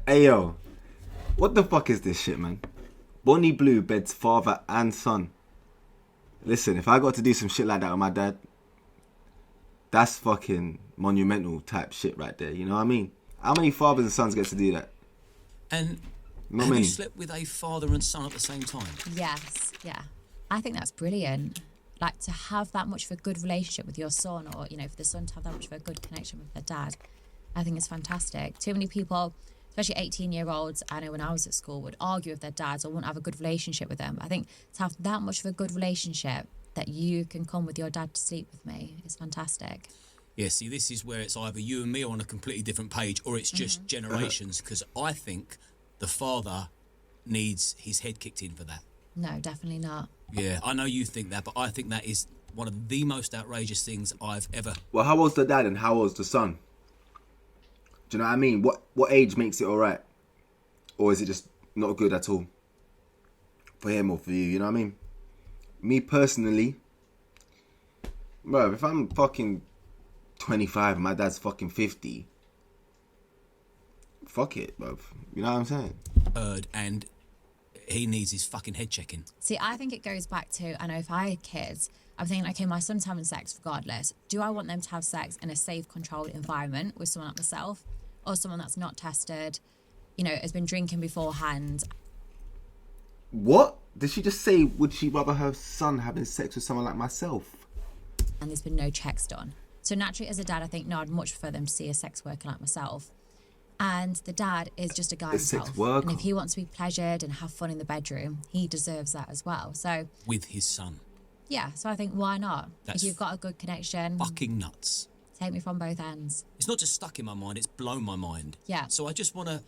Hey yo, what the fuck is this shit, man? Bonnie Blue beds father and son. Listen, if I got to do some shit like that with my dad, that's fucking monumental type shit right there. You know what I mean? How many fathers and sons get to do that? And Not have many. you slept with a father and son at the same time? Yes, yeah. I think that's brilliant. Like, to have that much of a good relationship with your son, or, you know, for the son to have that much of a good connection with their dad, I think it's fantastic. Too many people, especially 18-year-olds, I know when I was at school, would argue with their dads or wouldn't have a good relationship with them. I think to have that much of a good relationship that you can come with your dad to sleep with me is fantastic. Yeah, see, this is where it's either you and me are on a completely different page, or it's just generations, because I think the father needs his head kicked in for that. No, definitely not. Yeah, I know you think that, but I think that is one of the most outrageous things I've ever... Well, how old's the dad and how old's the son? Do you know what I mean? What age makes it alright? Or is it just not good at all? For him or for you, you know what I mean? Me personally, bro, if I'm fucking 25 and my dad's fucking 50, fuck it, bro. You know what I'm saying? And he needs his fucking head checking. See, I think it goes back to, I know if I had kids, I'm thinking, okay, my son's having sex regardless. Do I want them to have sex in a safe, controlled environment with someone like myself, or someone that's not tested, you know, has been drinking beforehand? What? Did she just say, would she rather her son having sex with someone like myself? And there's been no checks done. So naturally, as a dad, I think, no, I'd much prefer them to see a sex worker like myself. And the dad is just a guy himself. Sex worker. And if he wants to be pleasured and have fun in the bedroom, he deserves that as well. So With his son. yeah, so I think, why not? That's if you've got a good connection, Fucking nuts. take me from both ends. It's not just stuck in my mind, it's blown my mind. Yeah. So I just want to...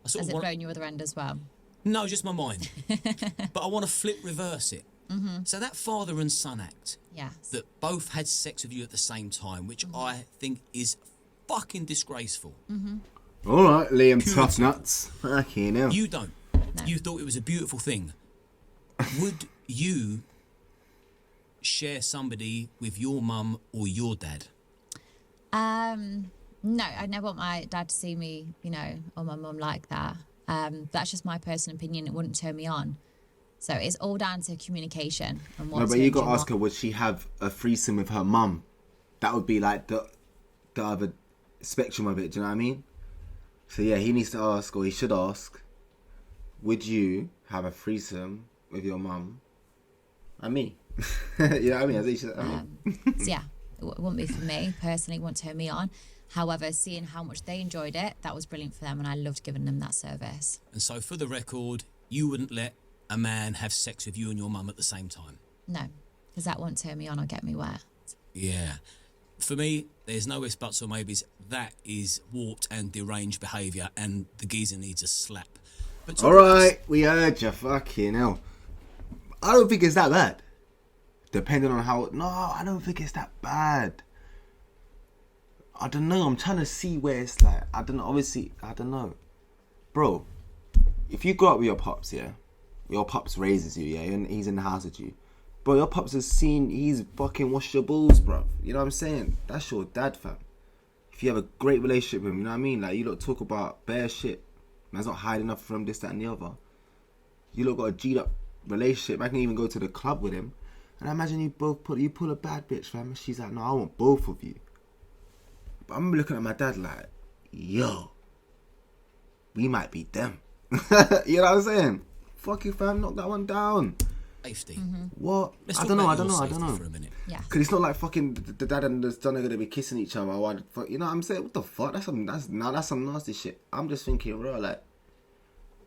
Has it blown your other end as well? No, just my mind. But I want to flip reverse it. So that father and son act, Yes. that both had sex with you at the same time, which I think is fucking disgraceful. Alright, Liam Tough Nuts. Fucking hell. You don't. You thought it was a beautiful thing. Would you share somebody with your mum or your dad? No, I never want my dad to see me, you know, or my mum like that. That's just my personal opinion. It wouldn't turn me on. So it's all down to communication and what. No, but you got to ask her, would she have a threesome with her mum? That would be like the other spectrum of it, do you know what I mean? So yeah, he needs to ask, or he should ask, would you have a threesome with your mum and me? You know what I mean? So yeah, it wouldn't be for me personally. It wouldn't turn me on. However, seeing how much they enjoyed it, that was brilliant for them, and I loved giving them that service. And so for the record, you wouldn't let a man have sex with you and your mum at the same time? No, because that won't turn me on or get me wet. Yeah. For me, there's no ifs, buts or maybes. That is warped and deranged behaviour, and the geezer needs a slap. But Alright, we heard you, fucking hell. I don't think it's that bad. Depending on how... No, I don't think it's that bad. I don't know, I'm trying to see where it's like... I don't know, obviously, I don't know. Bro, if you grow up with your pops, yeah? Your pops raises you, yeah? And he's in the house with you. Bro, your pops has seen... He's fucking washed your balls, bro. You know what I'm saying? That's your dad, fam. If you have a great relationship with him, you know what I mean? Like, you lot talk about bare shit. Man's not hiding enough from this, that, and the other. You lot got a G'd up relationship. I can even go to the club with him. And I imagine you pull a bad bitch, fam. And she's like, no, I want both of you. But I'm looking at my dad like, yo, we might be them. You know what I'm saying? Fuck you, fam. Knock that one down. Safety. What? Let's I talk don't know. about I don't your know. I safety don't know. for a minute. Yeah. Because it's not like fucking the dad and the son are gonna be kissing each other. Or you know what I'm saying? What the fuck? That's some nasty shit. I'm just thinking, bro, like,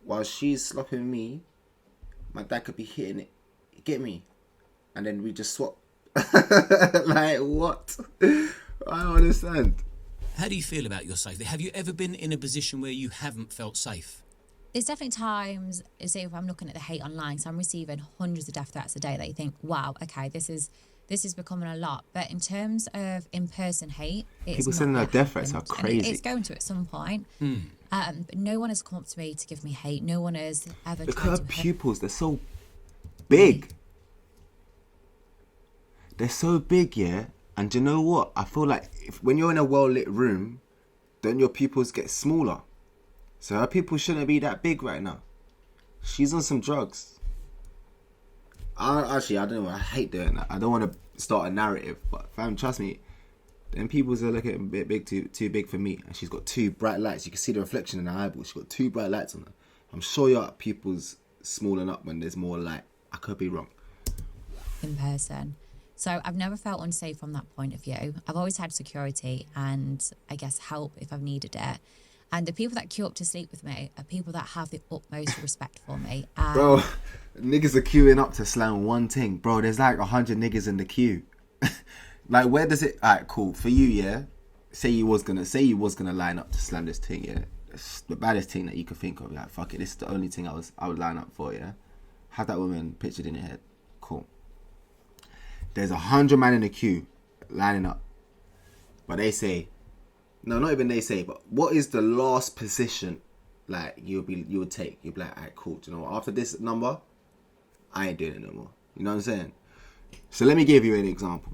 while she's slopping me, my dad could be hitting it. Get me, and then we just swap. Like what? I don't understand. How do you feel about your safety? Have you ever been in a position where you haven't felt safe? There's definitely times, say if I'm looking at the hate online, so I'm receiving hundreds of death threats a day that you think, wow, okay, this is becoming a lot. But in terms of in-person hate, it's People not sending yet out death threats are happened. And crazy. it's going to at some point. But no one has come up to me to give me hate. No one has ever Look at tried her to hurt. pupils. They're so big. They're so big, yeah. And do you know what? I feel like when you're in a well-lit room, don't your pupils get smaller? So her people shouldn't be that big right now. She's on some drugs. I don't know. I hate doing that. I don't want to start a narrative, but fam, trust me, them people's are looking a bit big, too big for me. And she's got two bright lights. You can see the reflection in her eyeballs. She's got two bright lights on her. I'm sure your pupils smalling up when there's more light. I could be wrong. In person. So I've never felt unsafe from that point of view. I've always had security and I guess help if I've needed it. And the people that queue up to sleep with me are people that have the utmost respect for me. Bro, niggas are queuing up to slam one thing. Bro, there's like 100 niggas in the queue. Like, where does it... Alright, cool. For you, yeah? Say you was gonna line up to slam this thing, yeah? It's the baddest thing that you could think of. Like, fuck it, this is the only thing I would line up for, yeah? Have that woman pictured in your head. Cool. There's 100 man in the queue lining up. But they say... No, not even they say, but what is the last position like you would take? You'd be like, alright, cool. Do you know what? After this number, I ain't doing it no more. You know what I'm saying? So let me give you an example.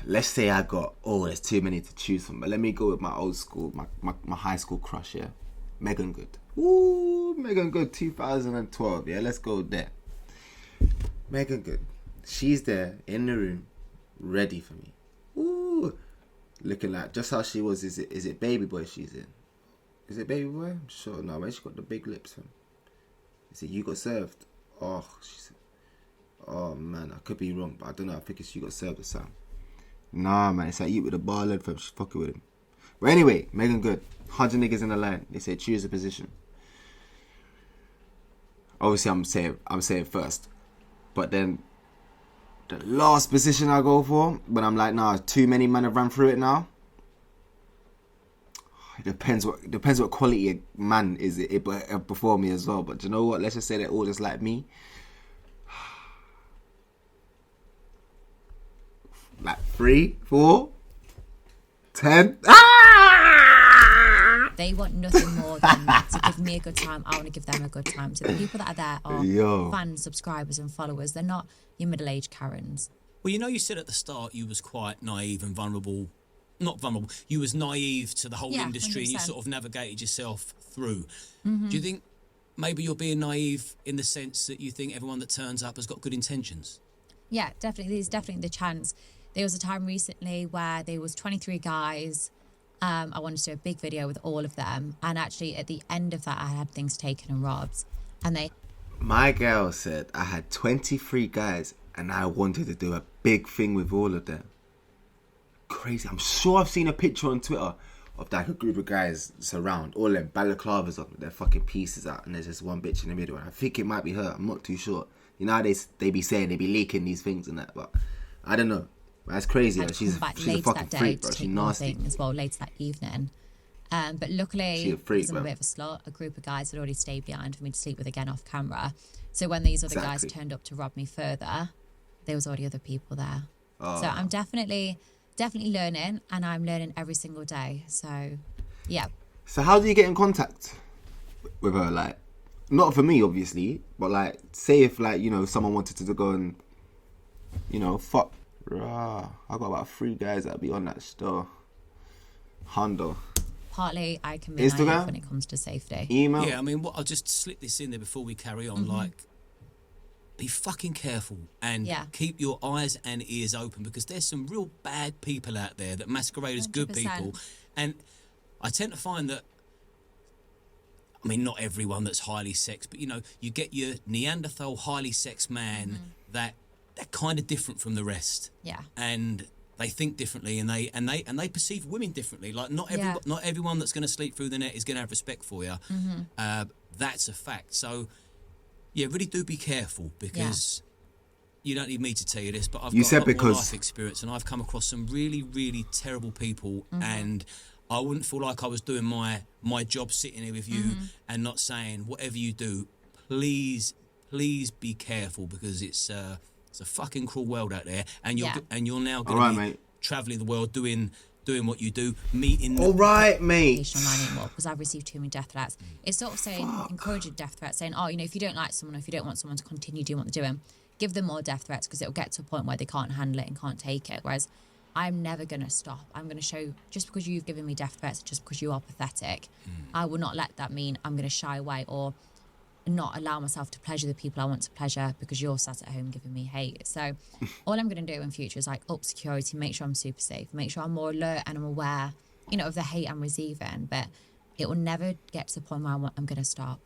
Let's say I got, there's too many to choose from, but let me go with my old school, my high school crush, yeah? Megan Good. Ooh, Megan Good, 2012, yeah? Let's go there. Megan Good. She's there in the room, ready for me. Ooh. Looking like just how she was. Is it Baby Boy she's in? Is it Baby Boy? I'm sure. No, man, she got the big lips. Man. Is it You Got Served? Oh, she said. Oh man, I could be wrong, but I don't know. I think it's You Got Served or something. Nah, man, it's like You with the bar led fam. She's fucking with him. But anyway, Megan Good. 100 niggas in the line. They say choose a position. Obviously, I'm saying first, but then. The last position I go for, but I'm like, nah, too many men have run through it now. It depends what quality man is it before me as well. But you know what? Let's just say they're all just like me. Like 3, 4, 10. They want nothing more than to give me a good time. I want to give them a good time. So the people that are there are fans, subscribers and followers. They're not your middle-aged Karens. Well, you said at the start you was quite naive and vulnerable. Not vulnerable. You was naive to the whole industry 100%. And you sort of navigated yourself through. Mm-hmm. Do you think maybe you're being naive in the sense that you think everyone that turns up has got good intentions? Yeah, definitely. There's definitely the chance. There was a time recently where there was 23 guys. I wanted to do a big video with all of them. And actually, at the end of that, I had things taken and robbed. And My girl said I had 23 guys and I wanted to do a big thing with all of them. Crazy. I'm sure I've seen a picture on Twitter of like a group of guys surround, all them balaclavas up with their fucking pieces out, and there's just one bitch in the middle. And I think it might be her. I'm not too sure. You know how they be saying they be leaking these things and that, but I don't know. That's crazy. She's a fucking freak, bro. She's nasty. As well, later that evening. But luckily, it was a bit of a slot. A group of guys had already stayed behind for me to sleep with again off camera. So when these other guys turned up to rob me further, there was already other people there. So I'm definitely learning, and I'm learning every single day. So, yeah. So how do you get in contact with her? Like, not for me, obviously, but like, say if like, someone wanted to go and, fuck. Rah, I got about 3 guys that'll be on that store. Hondo. Partly, I can be naive when it comes to safety. Email. Yeah, I mean, I'll just slip this in there before we carry on. Mm-hmm. Like, be fucking careful and keep your eyes and ears open, because there's some real bad people out there that masquerade as 100%. Good people. And I tend to find that, I mean, not everyone that's highly sexed, but you get your Neanderthal highly sexed man that they're kind of different from the rest. Yeah. And they think differently, and they perceive women differently. Like not everyone that's going to sleep through the net is going to have respect for you. Mm-hmm. That's a fact. So yeah, really do be careful, because you don't need me to tell you this, but I've got a lot more life experience, and I've come across some really, really terrible people, and I wouldn't feel like I was doing my job sitting here with you and not saying, whatever you do, please be careful, because it's a fucking cruel world out there, and you're now going to be travelling the world doing what you do, meeting. All right, mate. Because I've received too many death threats. It's sort of saying, encouraging death threats, saying, if you don't like someone, or if you don't want someone to continue doing what they're doing, give them more death threats, because it'll get to a point where they can't handle it and can't take it. Whereas I'm never going to stop. I'm going to show, just because you've given me death threats, just because you are pathetic, I will not let that mean I'm going to shy away or not allow myself to pleasure the people I want to pleasure because you're sat at home giving me hate. So all I'm going to do in future is like up security, make sure I'm super safe, make sure I'm more alert and I'm aware, you know, of the hate I'm receiving. But it will never get to the point where I'm going to stop.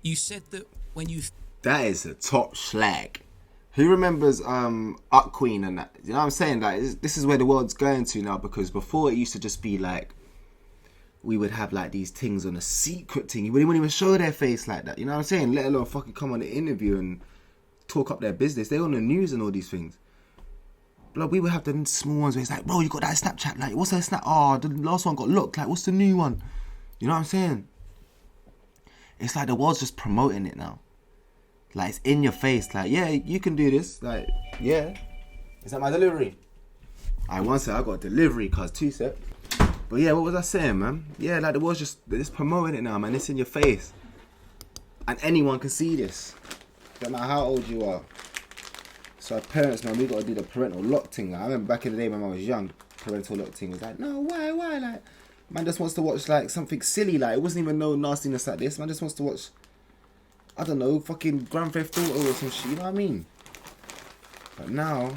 You said that when you... That is a top slag. Who remembers Up Queen and that? You know what I'm saying? Like, this is where the world's going to now, because before it used to just be like, we would have like these things on a secret thing. You wouldn't even show their face like that. You know what I'm saying? Let alone fucking come on the interview and talk up their business. They're on the news and all these things. But we would have the small ones where it's like, bro, you got that Snapchat? Like, what's that Snap? Oh, the last one got locked. Like, what's the new one? You know what I'm saying? It's like the world's just promoting it now. Like, it's in your face. Like, yeah, you can do this. Like, yeah. Is that my delivery? One sec, I got a delivery, cuz 2 sec. But yeah, what was I saying, man? Yeah, like the world's just promoting it now, man. It's in your face. And anyone can see this. No matter how old you are. So our parents, man, we got to do the parental lock thing. Like, I remember back in the day when I was young, parental lock thing was like, no, why? Like, man just wants to watch like something silly. Like, it wasn't even no nastiness like this. Man just wants to watch, I don't know, fucking Grand Theft Auto or some shit. You know what I mean? But now...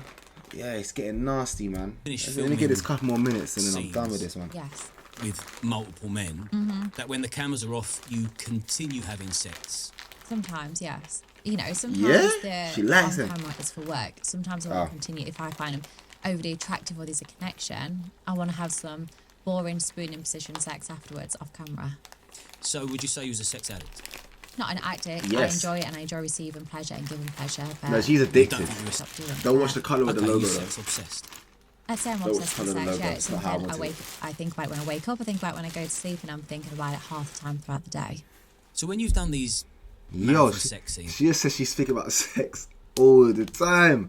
yeah, it's getting nasty, man. Let me get this couple more minutes and then I'm done with this one. Yes. With multiple men, that when the cameras are off, you continue having sex. Sometimes, yes. You know, sometimes She the likes it. on-camera is for work. Sometimes I want to continue if I find them overly attractive or there's a connection. I want to have some boring spooning position sex afterwards off camera. So would you say you was a sex addict? Not an addict. Yes. I enjoy it and I enjoy receiving pleasure and giving pleasure. But No, she's addicted. stop doing Don't that. watch the colour of the Okay, logo you're though. sex obsessed. I'd say I'm Don't obsessed with colour the sex. logo, Yeah, it's it's not how I something want it. I think about when I wake up. I think about when I go to sleep, and I'm thinking about it half the time throughout the day. So when you've done these Yo, marathon sex scenes, she just says she's speaking about sex all the time.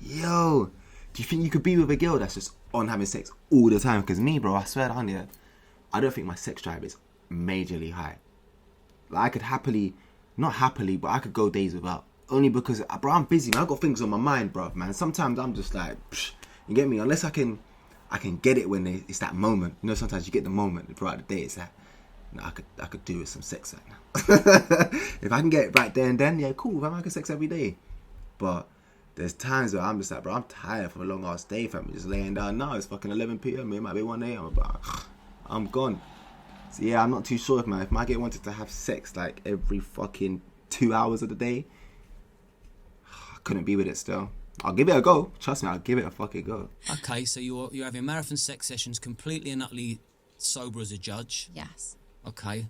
Yo, do you think you could be with a girl that's just on having sex all the time? Because me, bro, I swear down here, I don't think my sex drive is majorly high. Like, I could happily, not happily, but I could go days without. Only because, bro, I'm busy, man. I've got things on my mind, bro, man. Sometimes I'm just like, psh, you get me? Unless I can get it when it's that moment. You know, sometimes you get the moment throughout the day. It's like, no, I could do with some sex right now. If I can get it right there and then, yeah, cool, fam. I can sex every day. But there's times where I'm just like, bro, I'm tired from a long ass day, fam. Just laying down now. It's fucking 11 p.m. It might be 1 a.m. But I'm gone. So yeah, I'm not too sure if my girl wanted to have sex like every fucking 2 hours of the day, I couldn't be with it still. I'll give it a go. Trust me, I'll give it a fucking go. okay, so you're having marathon sex sessions completely and utterly sober as a judge. Yes. Okay,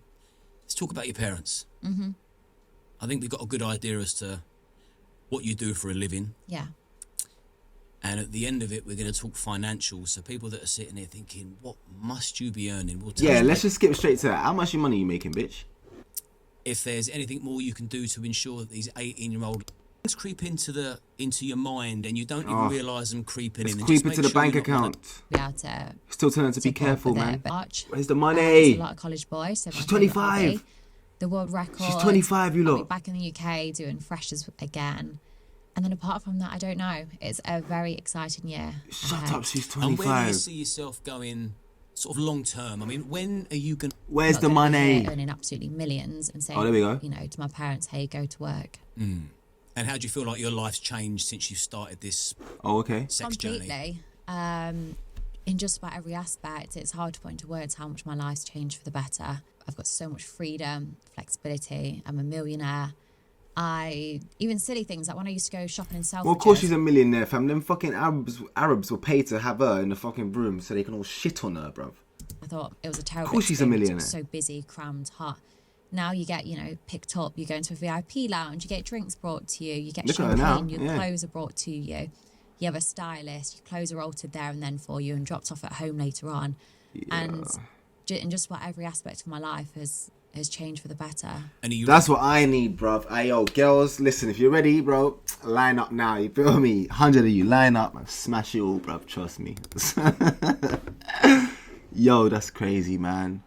let's talk about your parents. Mm-hmm. I think we've got a good idea as to what you do for a living. Yeah. And at the end of it, we're going to talk financials. So people that are sitting there thinking, what must you be earning? Well, Yeah, let's just skip straight to that. How much money are you making, bitch? if there's anything more you can do to ensure that these 18-year-old things creep into your mind and you don't even realise them creeping in. It's creeping to the bank account. Be able to Still telling her to be careful, man. March. Where's the There's money? a lot of college boys. So She's my favourite 25. hobby, the world record. She's 25, you I'll be lot. back in the UK doing freshers again. And then apart from that, I don't know. It's a very exciting year. Shut ahead. up, she's And where do you 25. see yourself going sort of long term? I mean, when are you going to... Where's Not the gonna be here money? earning absolutely millions and saying, Oh, there we go. you know, to my parents, hey, go to work. And how do you feel like your life's changed since you started this Oh, okay. sex journey? Completely. In just about every aspect, it's hard to put into words how much my life's changed for the better. I've got so much freedom, flexibility. I'm a millionaire. Even silly things like when I used to go shopping in Selfridges. Well, of course she's a millionaire, fam. Them fucking Arabs were paid to have her in the fucking room so they can all shit on her, bruv. I thought it was a terrible. Of course she's a experience. It millionaire. was so busy, crammed, hot. Now you get, picked up. You go into a VIP lounge. You get drinks brought to you. You get Look at her now, champagne. Your yeah. clothes are brought to you. You have a stylist. Your clothes are altered there and then for you and dropped off at home later on. And in just about every aspect of my life has changed for the better. And are you That's what I need, bruv. Hey, yo, girls, listen, if you're ready, bro, line up now. You feel me? 100 of you, line up and smash it all, bruv. Trust me. Yo, that's crazy, man.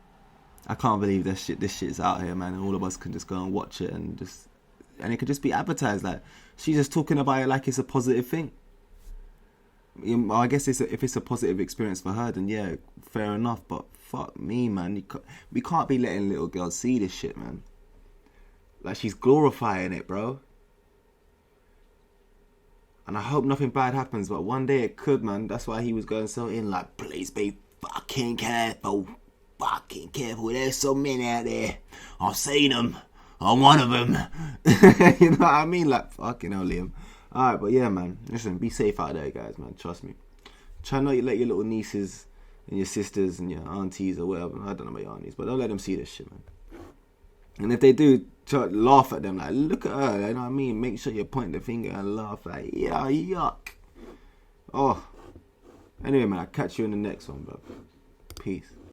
I can't believe this shit's out here, man. And all of us can just go and watch it and it could just be advertised. Like, she's just talking about it like it's a positive thing. I guess if it's a positive experience for her, then yeah, fair enough. But fuck me, man. We can't be letting little girls see this shit, man. Like, she's glorifying it, bro. And I hope nothing bad happens, but one day it could, man. That's why he was going so in, like, please be fucking careful. Fucking careful. There's so many out there. I've seen them. I'm one of them. You know what I mean? Like, fucking hell, Liam. Alright, but yeah, man. Listen, be safe out there, guys, man. Trust me. Try not to let your little nieces and your sisters and your aunties or whatever. I don't know about your aunties, but don't let them see this shit, man. And if they do, try to laugh at them, like, look at her, you know what I mean? Make sure you point the finger and laugh, like, yeah, yuck. Oh. Anyway, man, I'll catch you in the next one, bro. Peace.